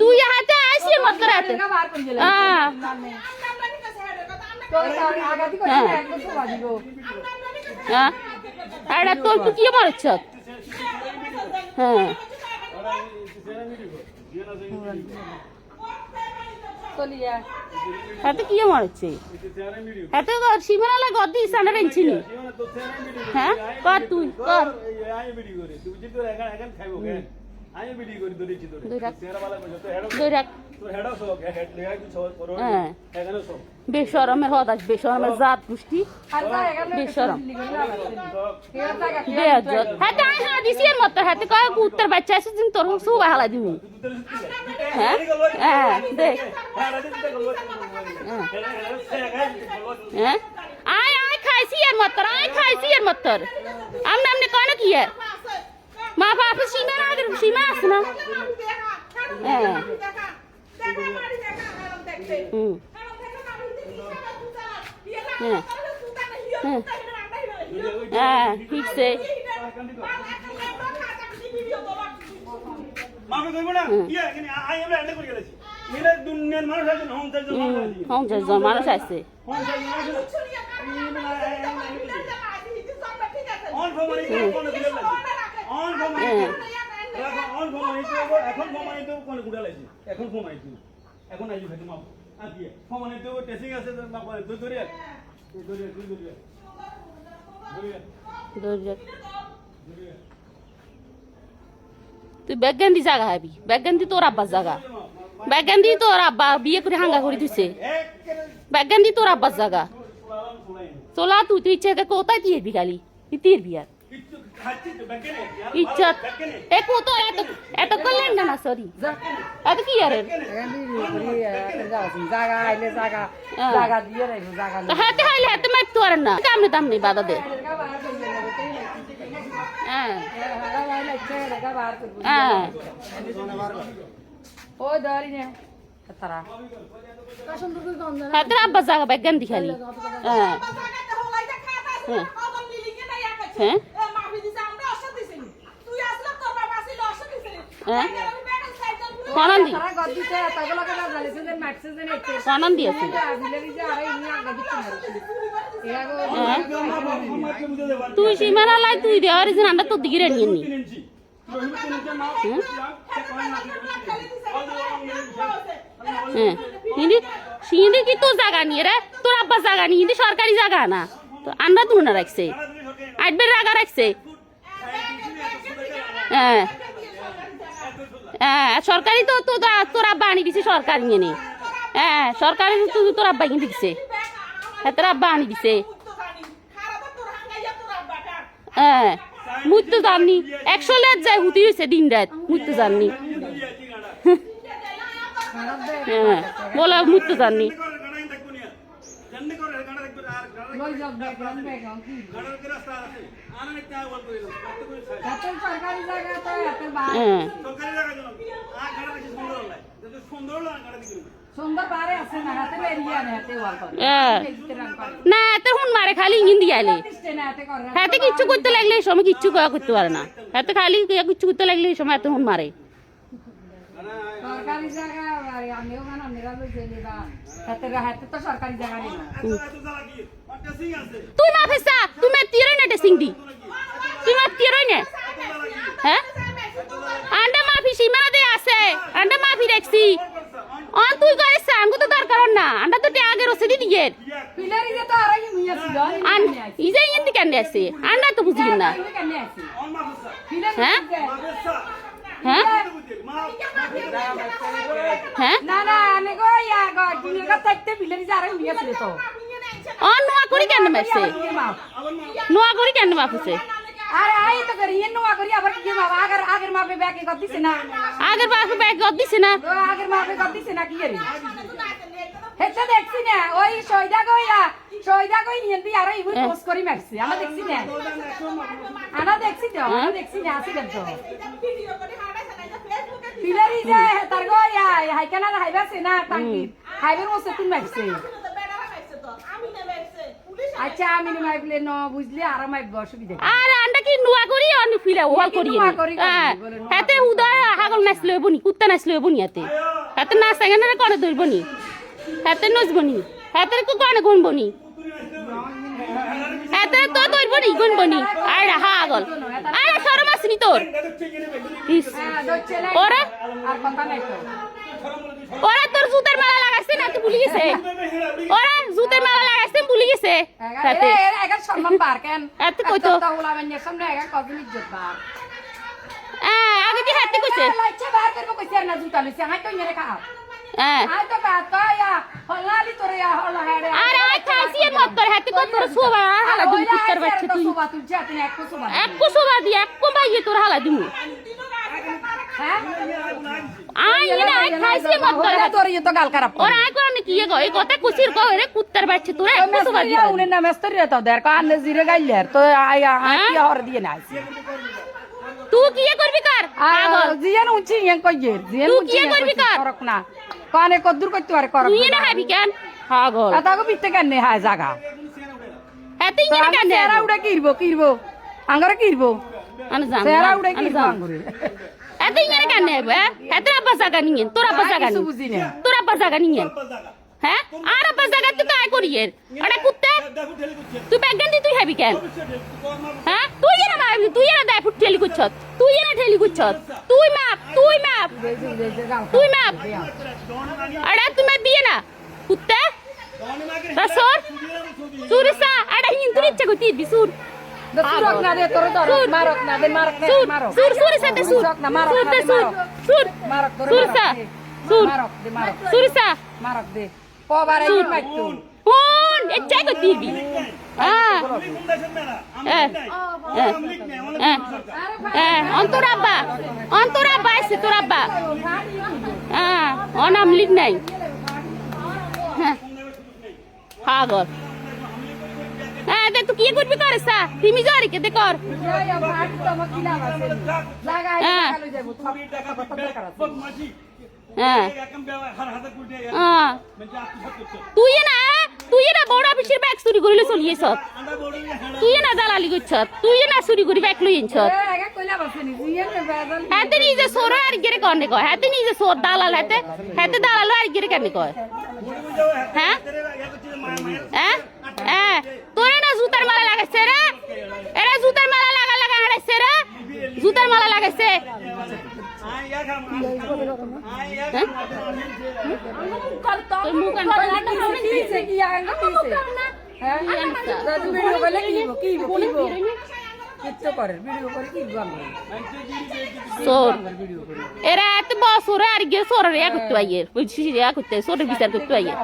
তুই হাতে আসি মত রাতে এটা তোর তুই কি মারছ হ্যাঁ হাতে কি মারছে হাতে সীমানালা গদি সানা রেঞ্চিনি হ্যাঁ কর তুই কর আমি ভিডিও করি দরিছি চেহারা वाला কইছো তো হেড তো হেড সব হেড লেগা কি সব করো এখানে সব বেশরমের হদাস বেশরমের জাত পুষ্টি বেশরম বেয়াজ্জত হাতে আই হা দিছি এর মত হাতে কয় কুত্তার বাচ্চা আছে দিন তোর সু হালা দিমু হ্যাঁ হ্যাঁ দেখ হ্যাঁ আই আই খাইছি এর মত আই খাইছি এর মত আমনে আমনে কয় না কি এর মা বাপ সীমা আগে সীমা আছে না হ্যাঁ হ্যাঁ ঠিক সে মাফি কইব না ইয়া এখানে আই আমরা এন্ড করে গেছি এরা দুনিয়ার মানুষ আছে হোম চারজন মানুষ আছে অন ফমানি কোন দিলে অন ফমানি অন ফমানি তো এখন ফমানি তো কোন গুড়া লাইছি এখন ফমানি তো এখন আইজি ভাই মাপ আকি ফমানি তো টেস্টিং আছে মাপ দুই ধরিয়া তুই ব্যাগগান্দি জায়গা হবি ব্যাগগান্দি তোর আব্বার জায়গা ব্যাগগান্দি তোর আব্বা বিয়ে করে হাঙ্গা করে দিছে ব্যাগগান্দি তোর আব্বার জায়গা চলা তুই তুই ইচ্ছে কোথায় দিয়ে বিকালি তীর বিয়ার ইচ্ছা এ কত এত এত করলেন না সরি এত কি আর জায়গা আইলে জায়গা জায়গা দিয়ে রাখবো জায়গা হাতে হাইলে হাতে মার তো আর না কামনে দামনি বাধা দে হ্যাঁ হ্যাঁ ও দাঁড়ি নে তারা হাতে আব্বা জায়গা ব্যাগগান্দি খালি হ্যাঁ হ্যাঁ হ্যাঁ তুই সীমানা লাই তুই দেওয়ার আন্ডা তোর দিকে নিয়ে নি হ্যাঁ হিন্দি কি তোর জায়গা নিয়ে রে তোর আব্বার জায়গা নিয়ে হিন্দি সরকারি জায়গা না তো আন্ডা তুলে না রাখছে আটবের রাগা রাখছে হ্যাঁ হ্যাঁ সরকারি তো তোর আব্বা আনি দিছে সরকারি নিয়ে হ্যাঁ সরকারি তোর আব্বা কিনে দিছে হ্যাঁ তোর আব্বা আনি দিছে হ্যাঁ মুইতো জাননি 100 লেট যায় হুতি হয়েছে দিন রাত মুইতো জাননি হ্যাঁ বলা মুইতো জাননি না এত হুন মারে খালি হিন্দি আইলে হাতে কিচ্ছু করতে লাগলে এই সময় কিচ্ছু করতে পারে না হাতে খালি কিচ্ছু করতে লাগলে এই সময় এত হুন মারে সরকারি জায়গা আমিও মানে মেরা জেলিবা হাতে তো সরকারি জায়গা নেই তুই না ফেসা তুই মে তিরই না টেসিং দি তুই মে তিরই না হ্যাঁ আন্ডা মাফি সীমানা দে আছে আন্ডা মাফি দেখছি অন তুই করে সাঙ্গু তো দরকার না আন্ডা তো আগে রসিদি দিয়ে পিলারি যে তো আরাই মুইয়া ছিল আন ইজে ইন্দি কেন আছে আন্ডা তো বুঝি না হ্যাঁ হ্যাঁ হ্যাঁ না না আনে গো ইয়া গো দিনের কথা থাকতে পিলারি যে আরাই মুইয়া ছিল তো অন নোয়া করি কেন মারছে নোয়া করি কেন মাফছে আরে আই তো করি নোয়া করি আবার কি বাবা আগের মাপে ব্যাগে কর দিছে না আগের মাপে ব্যাগ কর দিছে না আগের মাপে কর দিছে না কি করি হেতে দেখছি না ওই সয়দা কই হিন্দি আর ইবুল পোস্ট করি মারছে আমরা দেখছি না দেখছি না আসি দেখতো পিলারি যে তার গো ইয়া হাইকানা হাইবাছে না টাঙ্কি হাইবের মধ্যে তুই মারছে আচ্ছা আমি মাইবলে ন বুঝলি আর মাইব অসুবিধা আর আন্ডা কি কি নুয়া করি অনি ফিরা ওয়াল করি নুয়া করি হ্যাঁ বলে নুয়া হাতে উদা হাগল নাচলে বনি কুত্তা নাচলে বনি হাতে হাতে নাচ এখানে করে ধরবনি হাতে নচবনি হাতে কো গানে গুনবনি হাতে তো ধরবনি গুনবনি আর হাগল আরে শরম আসনি তোর ইস ওরে আর কথা নাই তো ওরা তোর জুতার মালা লাগাইছে না তুই ভুলি গেছে ওরা জুতার মালা লাগাইছে ভুলি গেছে হাতে এগা সম্মান পার কেন এত কইতো তো উলামের সামনে এগা কদিন ইজ্জত পার আগে দি হাতে কইছে লাইছে বার করব কইছে না জুতা লইছে হাই তো মেরে খা হ্যাঁ আই তো কাট কয়া হলালি তোরে হলা হেড়ে আরে আই খাইছি এর মত করে হাতে কত তোর সোবা হালা দিম কুত্তার বাচ্চা তুই সোবা তুই জাতি এক সোবা এক সোবা দি এক বাইয়ে তোর হালা দিম হ্যাঁ আই না আই খাইছি এর মত করে তোর ইয়ে তো গাল খারাপ ওর আই কোন কি গো এই কথা কুচির কো রে কুত্তার বাচ্চা তোর এক সোবা দি উনি না মেস্তরি তো দের কান জিরে গাইলের তো আয়া কি হর দিয়ে না তুই কি করবি কর পাগল জিয়ান উঁচি ইয়ান কইয়ে জিয়ান তুই উঁচি কি করবি কর? করক না কানে কদ্দুর কইতে পারে করক তুই না হাবি কেন পাগল আতাগো বিতে কানে হায় জাগা হাতে ইংরে কেন সেরা উড়ে কিরবো আঙ্গরে কিরবো আন জান সেরা উড়ে কিরবো আঙ্গরে হাতে ইংরে কেন বে হাতে আব্বা জাগা নিয়েন তোর আব্বা জাগা কিছু নিয়েন বুঝি না তোর আব্বা জাগা নিয়েন হ্যাঁ আর আব্বা জাগা তুই কাই করিয়ের আরে কুত্তা তুই বেগান্দি তুই হাবি কেন হ্যাঁ তুই এরা মারবি তুই এরা দাই ফুট ঠেলি কুচ্ছত তুই এরা ঠেলি কুচ্ছত তুই মাপ তুই মাপ আরে তুমি বিয়ে না কুত্তা দসর সুরসা আরে হিন্দুর ইচ্ছা কইতি বিসুর সুরক না দে তোর ধর মারক না দে মারক না সুর মারক সুর সুরসা তে সুর না মারক সুর না তে দে সুর সুর মারক তোর সুরসা সুর মারক দে মারক সুরসা মারক দে পবারে কি মাইতু কোন ইচ্ছা কইতি বি হ্যাঁ অন্তরাব্বা আছে তোর আব্বা হ্যাঁ অনাম লিখ নাই হ্যাঁ পাগল হ্যাঁ দে তুই কি করবি কর সা তুমি যারি কে দে কর হ্যাঁ তুই না বড় অফিসের ব্যাগ চুরি করিলে চলিয়েছ তুই না দালালি করছ তুই না চুরি করি ব্যাগ লই আনছ হাতে নিজে সোর আর গেরে কনে কয় হাতে নিজে সোর দালাল হাতে হাতে দালাল আর গেরে কেন কয় হ্যাঁ হ্যাঁ হ্যাঁ তোরে না জুতার মালা লাগাইছে রে এরা জুতার মালা লাগা হারাইছে রে জুতার মালা লাগাইছে তোর মুখ এরা এত বছর আর গিয়ে সোরের ইয়া করতে আইয়ের ইয়া করতে সোরের বিচার করতে আইয়ের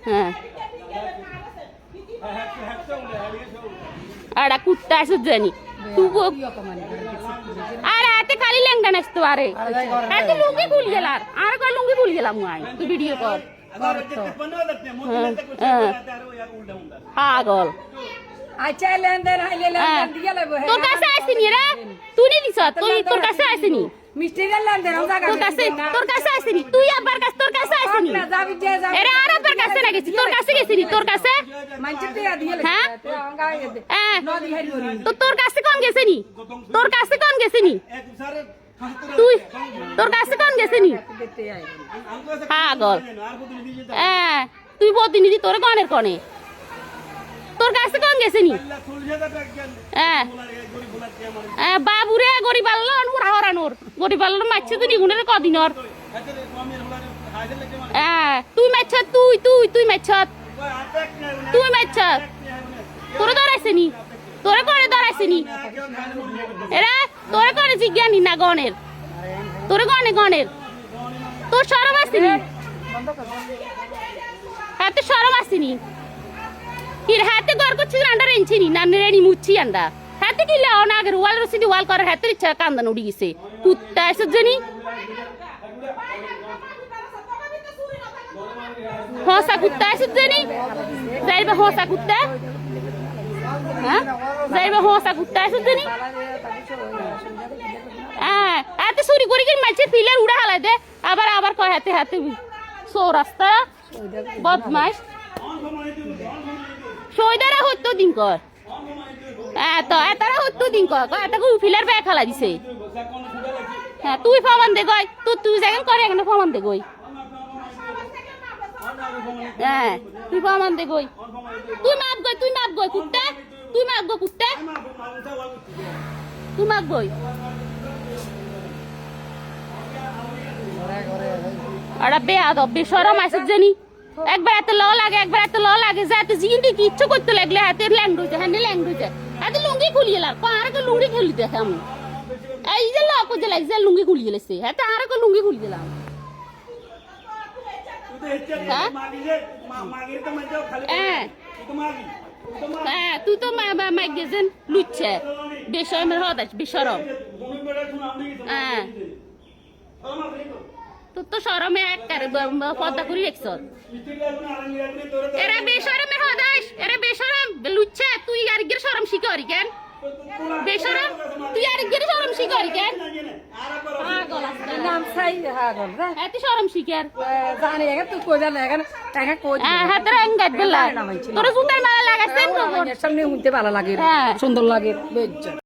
হ্যাঁ আড়া কুত্তা আসে জানি তুই আর এতে খালি লেঙ্গা নাচতে পারে এতে লুঙ্গি খুল গেলার আর কয় লুঙ্গি খুল গেলাম তুই ভিডিও কর পাগল আচ্ছা লেনদেন হাইলে লেনদেন দিয়া লাগবো তোর কাছে আসিনি রে তুই নি দিছ তুই তোর কাছে আসিনি মিষ্টির লেনদেন আমরা তোর কাছে আসিনি তুই আবার কাছে তোর কাছে আসিনি যাবি যে যাবি এরা আর আবার কাছে না গেছি তোর কাছে গেছিনি তোর কাছে মানছে টিয়া দিয়ে হ্যাঁ হ্যাঁ নদী হারি করি তো তোর কাছে কোন গেছিনি তোর কাছে কোন গেছিনি তুই তোর কাছে কোন গেছিনি পাগল হ্যাঁ তুই প্রতিনিধি তোর গনের কনে তোর কাছে কোন গেছিনি হ্যাঁ বাবুরে গরিব আল্লাহ হুরা হরানোর গরিব আল্লাহ মারছে তুই নিগুনের কদিনর হ্যাঁ তুই মারছ তুই মারছ তুই মারছ তোরে ধরাইছেনি তোরে করে ধরাইছেনি এরা তোরে করে জিজ্ঞানি না গনের তোরে গনের তোর সরম আসিনি হাতে সরম আসিনি কি হাতে গর করছিস আন্ডা রেঞ্চিনি না রেনি মুচ্ছি আন্ডা হাতে কি লাও না আগের ওয়াল রসিদি ওয়াল করে হাতের ইচ্ছা কান্দান উড়ি গেছে কুত্তা এসে জানি হসা কুত্তা এসে জানি যাইবা হসা কুত্তা হ্যাঁ যাইবা হসা কুত্তা এসে জানি হ্যাঁ হাতে চুরি করে কি মালছে পিলার উড়া হালাই দে আবার কয় হাতে হাতে সো রাস্তা বদমাস সৈদারা হতো দিন কর তো এতারা হত্যু দিন কয় এটাকে উফিলার ব্যাগ খেলা দিছে হ্যাঁ তুই ফমান দে গই তুই যেখানে করে এখানে ফমান দে গই হ্যাঁ তুই ফমান দে গই তুই মাপ গই কুত্তা তুই মাপ গো কুত্তা তুই মাপ গই আরে বেয়াদব বেশরম আছে জানি একবার এত ল লাগে যে এত জিগিন কি ইচ্ছা করতে লাগলে হাতে ল্যাঙ্গুয়েজ হ্যান্ডে ল্যাঙ্গুয়েজ এত লুঙ্গি খুলিয়ে লাগ আর কে লুঙ্গি খুলি দেখে আমি এই যে লক যে লাগ যে লুঙ্গি খুলিয়ে লেছে হাতে আর কে লুঙ্গি খুলি দিলাম হ্যাঁ তুই তো মাইগেছেন লুচ্ছে বেশরমের হদাস বেশরম হ্যাঁ তোর তো শরমে এক পদ্মা করি রেখছ এরা বেশরমে হদাস এরা বেশরম লুচ্ছে তুই আর গিয়ে শরম শিখরি কেন বেশরম তুই আর গিয়ে শরম শিখরি কেন নাম সাই হাগল এত শরম শিখার জানি এখানে তুই কই জানা এখানে এখানে কই হ্যাঁ তোর এঙ্গাজ বেলা তোর জুতার মালা লাগাছেন সামনে শুনতে ভালো লাগে সুন্দর লাগে বেশ